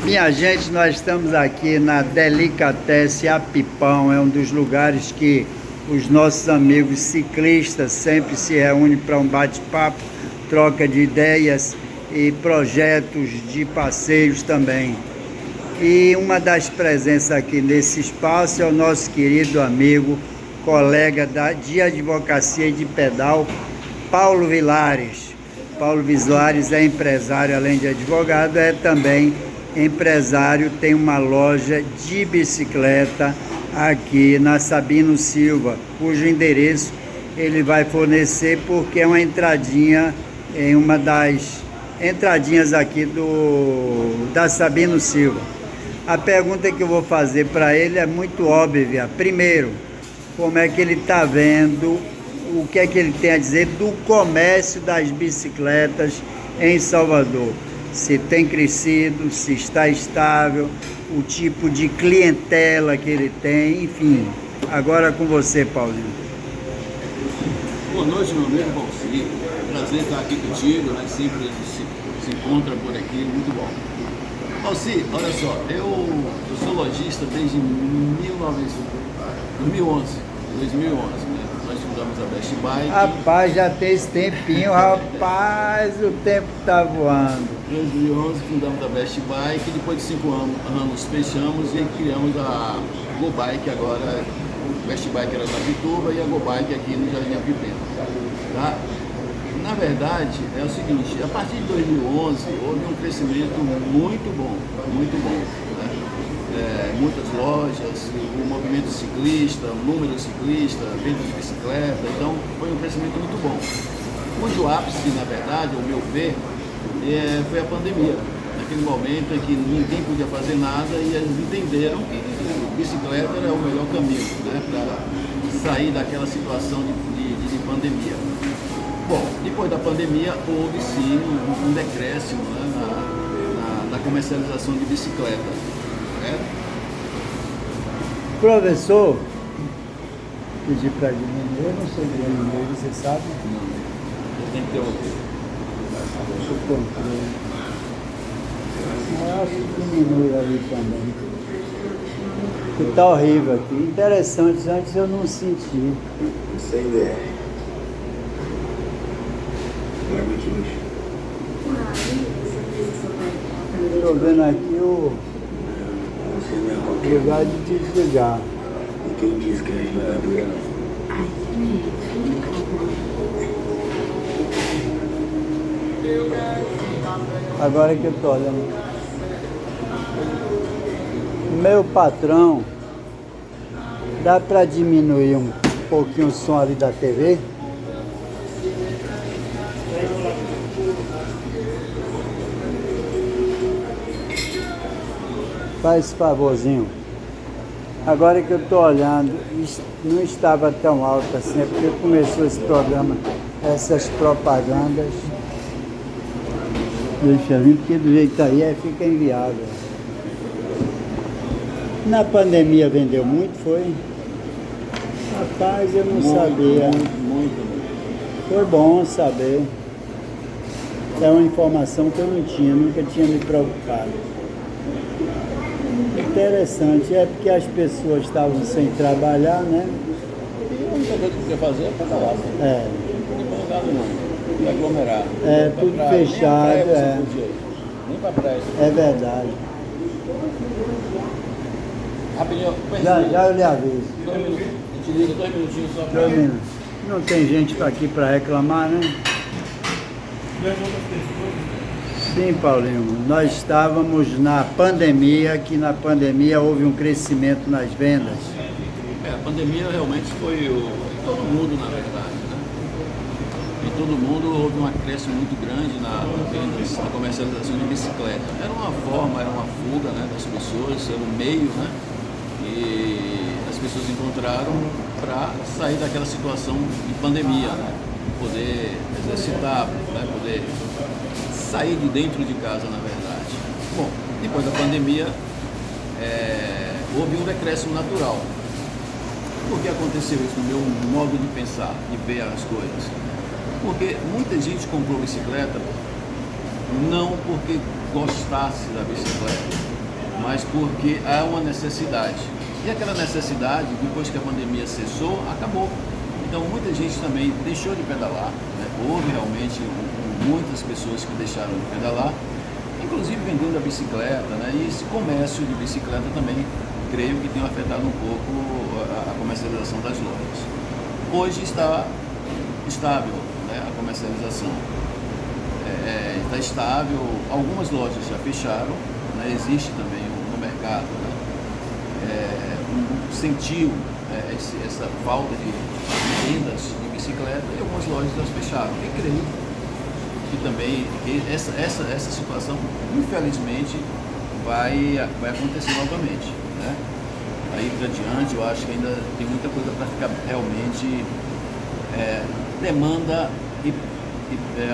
Minha gente, nós estamos aqui na Delicatessen Apipão, é um dos lugares que os nossos amigos ciclistas sempre se reúnem para um bate-papo, troca de ideias e projetos de passeios também. E uma das presenças aqui nesse espaço é o nosso querido amigo, colega de advocacia e de pedal, Paulo Vilares. Paulo Vilares é empresário, além de advogado, é também empresário, tem uma loja de bicicleta aqui na Sabino Silva, cujo endereço ele vai fornecer porque é uma entradinha em uma das entradinhas aqui da Sabino Silva. A pergunta que eu vou fazer para ele é muito óbvia. Primeiro, como é que ele está vendo, o que é que ele tem a dizer do comércio das bicicletas em Salvador? Se tem crescido, se está estável, o tipo de clientela que ele tem, enfim. Agora com você, Paulinho. Boa noite, meu amigo Valci. Prazer estar aqui contigo, né? Sempre a gente se encontra por aqui, muito bom. Valci, olha só, eu sou lojista desde 2011, né? Nós fundamos a Best Bike. Rapaz, já tem esse tempinho, rapaz, o tempo tá voando. Em 2011 fundamos a Best Bike, depois de 5 anos fechamos e criamos a Go Bike agora. Best Bike era na Vituba e a Go Bike aqui no Jardim Apipena, tá? Na verdade, é o seguinte, a partir de 2011 houve um crescimento muito bom, né? Muitas lojas, o movimento ciclista, o número de ciclista, venda de bicicleta, então foi um crescimento muito bom. Cujo ápice, na verdade, ao meu ver, foi a pandemia. Naquele momento em que ninguém podia fazer nada e eles entenderam que bicicleta era o melhor caminho, né, para sair daquela situação de pandemia. Bom, depois da pandemia houve sim um decréscimo, né, na comercialização de bicicleta. Professor, pedi para diminuir, eu não sei diminuir, você sabe? Não, eu tenho que ter O controle. Eu acho que diminui ali também. Que tá horrível aqui. Interessante, antes eu não senti. Sem ideia. Realmente luxo. Estou vendo aqui o Você não é qualquer lugar de desligar. E quem diz que é jogador não? Agora que eu estou olhando. Meu patrão, dá para diminuir um pouquinho o som ali da TV? Faz esse favorzinho. Agora que eu estou olhando, não estava tão alto assim, é porque começou esse programa, essas propagandas. Deixa vir, porque do jeito que tá aí fica inviável. Na pandemia vendeu muito, foi? Rapaz, eu não sabia. Muito. Foi bom saber. É uma informação que eu não tinha, nunca tinha me preocupado. Interessante, é porque as pessoas estavam sem trabalhar, né? E a única coisa que podia fazer é pedalar. É. Não tem lugar não. E aglomerar. Tudo fechado, Nem pra praia. É verdade. Rapidinho, Já eu lhe aviso. 2 minutos. A gente liga 2 minutinhos só pra... 2 minutos. Não tem gente aqui para reclamar, né? Sim, Paulinho. Nós estávamos na pandemia, que na pandemia houve um crescimento nas vendas. A pandemia realmente foi todo mundo, na verdade, né? Em todo mundo houve um acréscimo muito grande na comercialização de bicicleta. Era uma forma, era uma fuga, né, das pessoas, era um meio, né? E as pessoas encontraram para sair daquela situação de pandemia, né? Poder exercitar, né? Poder sair de dentro de casa, na verdade. Bom, depois da pandemia, houve um decréscimo natural. Por que aconteceu isso no meu modo de pensar, de ver as coisas? Porque muita gente comprou bicicleta não porque gostasse da bicicleta, mas porque há uma necessidade. E aquela necessidade, depois que a pandemia cessou, acabou. Então muita gente também deixou de pedalar, né? Houve realmente muitas pessoas que deixaram de pedalar, inclusive vendendo a bicicleta, né? E esse comércio de bicicleta também, creio que tem afetado um pouco a comercialização das lojas. Hoje está estável, né, a comercialização. Está estável, algumas lojas já fecharam, né? Existe também no mercado, né? Sentiu essa falta de vendas de bicicleta e algumas lojas já fecharam. E creio que também essa situação, infelizmente, vai acontecer novamente, né? Aí para diante, eu acho que ainda tem muita coisa para ficar realmente demanda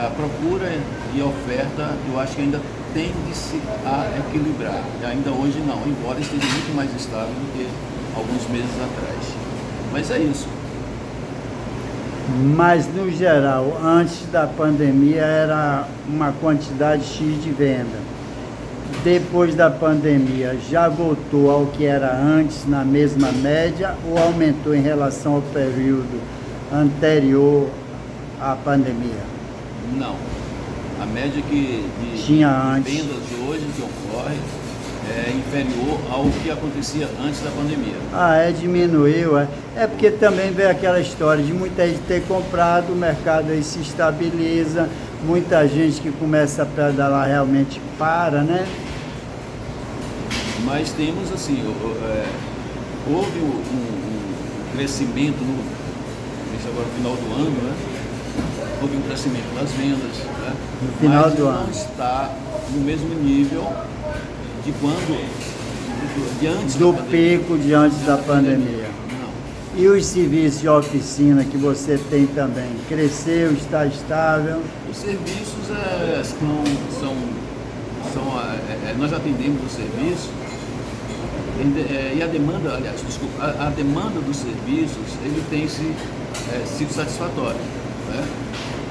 a procura e a oferta, eu acho que ainda tende-se a equilibrar. E ainda hoje não, embora esteja muito mais estável do que alguns meses atrás. Mas é isso. Mas, no geral, antes da pandemia era uma quantidade X de venda. Depois da pandemia, já voltou ao que era antes, na mesma média, ou aumentou em relação ao período anterior à pandemia? Não. A média de vendas de hoje que ocorre é inferior ao que acontecia antes da pandemia. Diminuiu. É porque também veio aquela história de muita gente ter comprado, o mercado aí se estabiliza, muita gente que começa a pedalar realmente para, né? Mas temos assim, houve um crescimento agora no final do ano, né? Houve um crescimento das vendas, né? No final mas do ano. Não está no mesmo nível de antes do da pandemia. pico de antes da pandemia. Não. E os serviços de oficina que você tem também? Cresceu, está estável? Os serviços nós atendemos o serviço e a demanda, aliás, desculpa, a demanda dos serviços, ele tem sido satisfatória, né?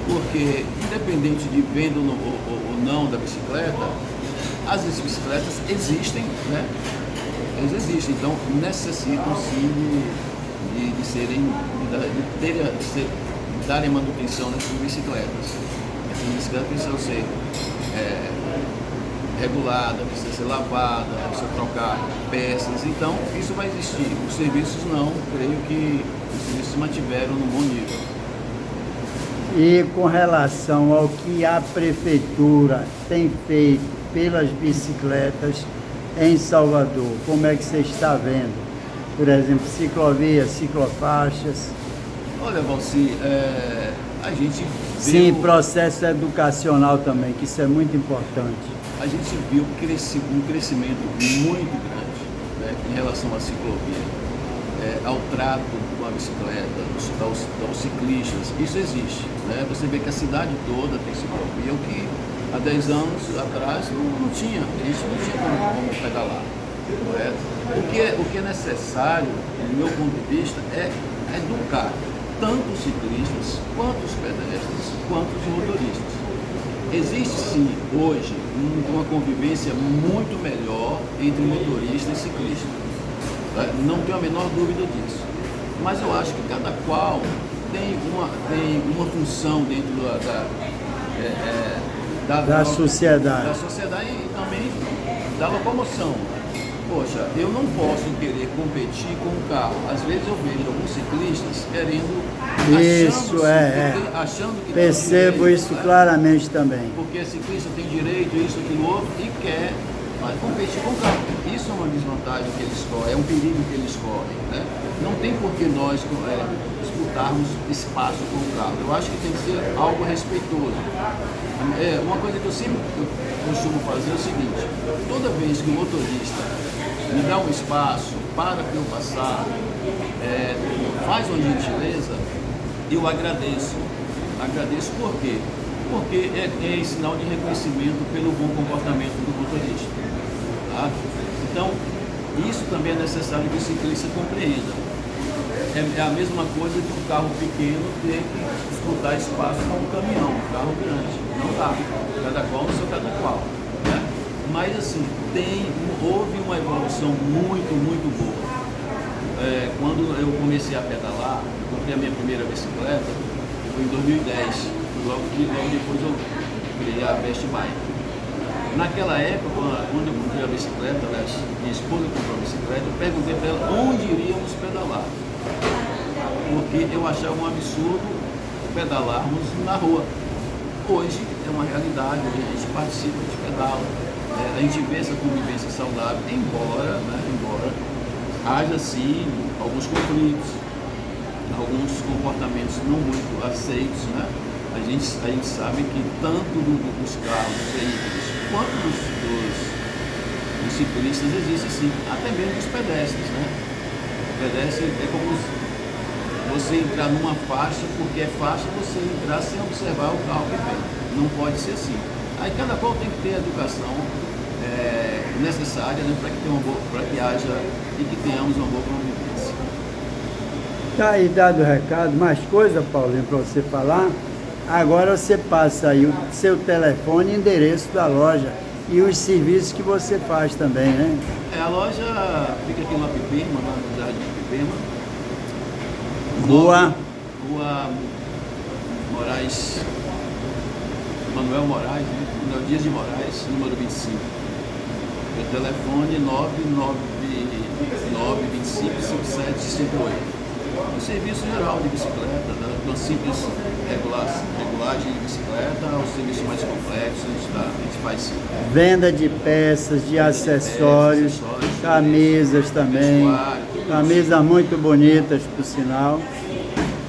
Porque independente de venda ou não da bicicleta, as bicicletas existem, né? Elas existem, então necessitam sim de darem manutenção nessas bicicletas. Essas bicicletas precisam ser regulada, precisa ser lavada, precisa trocar peças, então isso vai existir. Os serviços não, creio que os serviços se mantiveram no bom nível. E com relação ao que a prefeitura tem feito pelas bicicletas em Salvador, como é que você está vendo? Por exemplo, ciclovias, ciclofaixas? Olha, Valci, a gente Sim, processo educacional também, que isso é muito importante. A gente viu um crescimento muito grande, né, em relação à ciclovia, ao trato com a bicicleta, aos ciclistas. Isso existe, né? Você vê que a cidade toda tem ciclovia, o que há 10 anos atrás não tinha, a gente não tinha como pedalar. Correto? O que é necessário, do meu ponto de vista, é educar tanto os ciclistas, quanto os pedestres, quanto os motoristas. Existe sim, hoje, uma convivência muito melhor entre motorista e ciclista. Não tenho a menor dúvida disso. Mas eu acho que cada qual tem uma função dentro da sociedade. Da sociedade e também da locomoção. Poxa, eu não posso querer competir com o carro. Às vezes eu vejo alguns ciclistas achando que percebo tem direito, isso né? claramente também. Porque ciclista tem direito, isso, aquilo, outro, e quer competir com o carro. Isso é uma desvantagem que eles correm, é um perigo que eles correm, né? Não tem por que nós disputarmos espaço com o carro. Eu acho que tem que ser algo respeitoso. Uma coisa que eu sempre costumo fazer é o seguinte: toda vez que o motorista me dá um espaço para eu passar, faz uma gentileza, eu agradeço. Agradeço por quê? Porque é sinal de reconhecimento pelo bom comportamento do motorista. Tá? Então, isso também é necessário que o ciclista compreenda. É a mesma coisa que um carro pequeno ter que disputar espaço com um caminhão, um carro grande. Não dá. Cada qual no seu cada qual. Né? Mas assim, houve uma evolução muito boa. Quando eu comecei a pedalar, eu comprei a minha primeira bicicleta, foi em 2010, logo depois eu criei a Best Bike. Naquela época, quando eu comprei a bicicleta, minha esposa comprou a bicicleta, eu perguntei para ela onde iríamos pedalar, porque eu achava um absurdo pedalarmos na rua. Hoje é uma realidade, hoje a gente participa de pedala, a gente vê essa convivência saudável, embora haja sim alguns conflitos, alguns comportamentos não muito aceitos, né? A gente sabe que tanto dos carros, dos veículos, quanto dos ciclistas existe sim, até mesmo dos pedestres, né? O pedestre é como você entrar numa faixa, porque é faixa você entrar sem observar o carro que vem. Não pode ser assim. Aí cada qual tem que ter a educação necessária, né, para que haja e que tenhamos uma boa convivência. Tá aí dado o recado, mais coisa, Paulinho, para você falar. Agora você passa aí o seu telefone e endereço da loja e os serviços que você faz também, né? A loja fica aqui no Apipema, na Jardim Apipema. Rua Moraes, Manuel Moraes, né? Dias de Moraes, número 25. Meu telefone 999255758. O serviço geral de bicicleta, uma simples regulagem de bicicleta, o serviço mais complexo, a gente faz sim. Venda de peças, de acessórios, camisas também, camisas muito bonitas, por sinal.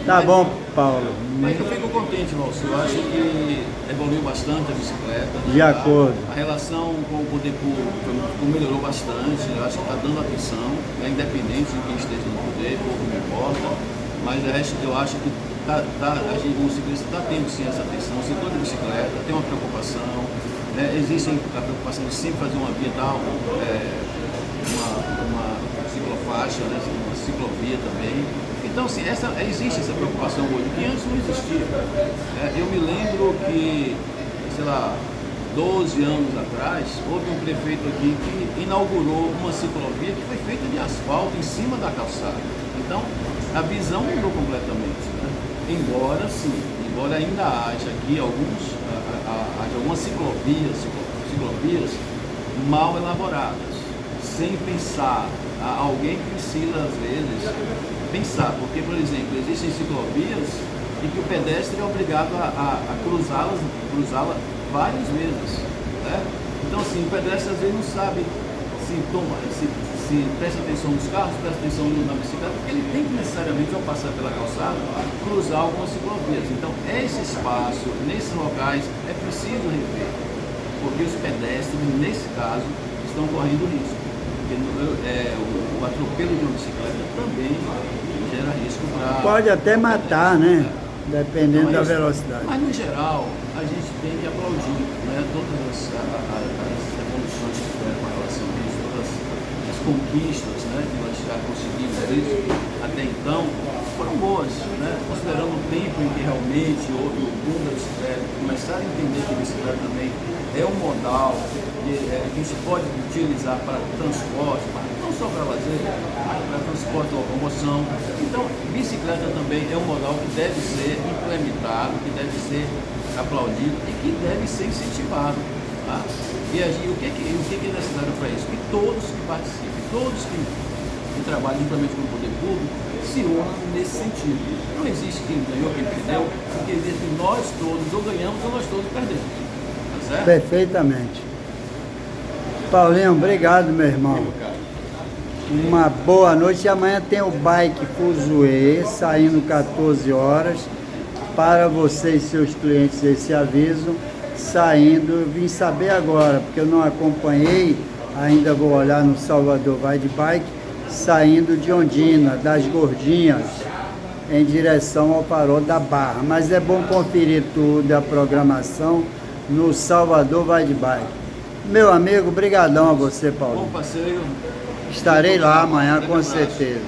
Tá bom, Paulo. Mas eu fico contente, Valcio. Eu acho que evoluiu bastante a bicicleta. De acordo. A relação com o poder público melhorou bastante. Eu acho que está dando atenção, independente de quem esteja no poder, pouco me importa. Mas eu acho que o ciclista está tendo sim essa atenção. O setor de bicicleta tem uma preocupação. Né? Existe a preocupação de sempre fazer uma via tal, uma ciclofaixa, né? Uma ciclovia também. Então, assim, existe essa preocupação hoje, que antes não existia. Eu me lembro que, sei lá, 12 anos atrás, houve um prefeito aqui que inaugurou uma ciclovia que foi feita de asfalto em cima da calçada. Então, a visão mudou completamente, né? Embora ainda haja aqui algumas ciclovias mal elaboradas, sem pensar. Alguém precisa, às vezes, pensar, porque, por exemplo, existem ciclovias em que o pedestre é obrigado a cruzá-la várias vezes, né? Então, assim, o pedestre às vezes não sabe se presta atenção nos carros, presta atenção na bicicleta, porque ele tem que necessariamente, ao passar pela calçada, cruzar algumas ciclovias. Então, esse espaço, nesses locais, é preciso rever, porque os pedestres, nesse caso, estão correndo risco. Porque o atropelo de uma bicicleta também gera risco para... Pode até matar, né? Dependendo da velocidade. Mas, no geral, a gente tem que aplaudir, né? Todas as evoluções que tiveram com relação a isso, todas as conquistas, né, que nós já conseguimos até então, foram boas, né? Considerando o tempo em que realmente houve o boom da bicicleta, começaram a entender que a bicicleta também é um modal que se pode utilizar para transporte, não só para lazer, mas para transporte ou locomoção. Então, bicicleta também é um modal que deve ser implementado, que deve ser aplaudido e que deve ser incentivado. Tá? E o que é necessário para isso? Que todos que participem, todos que trabalham juntamente com o poder público, se unam nesse sentido. Não existe quem ganhou, quem perdeu, porque existe nós todos ou ganhamos ou nós todos perdemos. Tá certo? Perfeitamente. Paulinho, obrigado, meu irmão. Uma boa noite. E amanhã tem o Bike Fuzue, saindo 14 horas. Para vocês, seus clientes, esse aviso. Saindo, eu vim saber agora, porque eu não acompanhei, ainda vou olhar no Salvador Vai de Bike, saindo de Ondina, das Gordinhas, em direção ao Farol da Barra. Mas é bom conferir tudo, a programação, no Salvador Vai de Bike. Meu amigo, brigadão a você, Paulo. Bom passeio. Estarei lá amanhã, com certeza.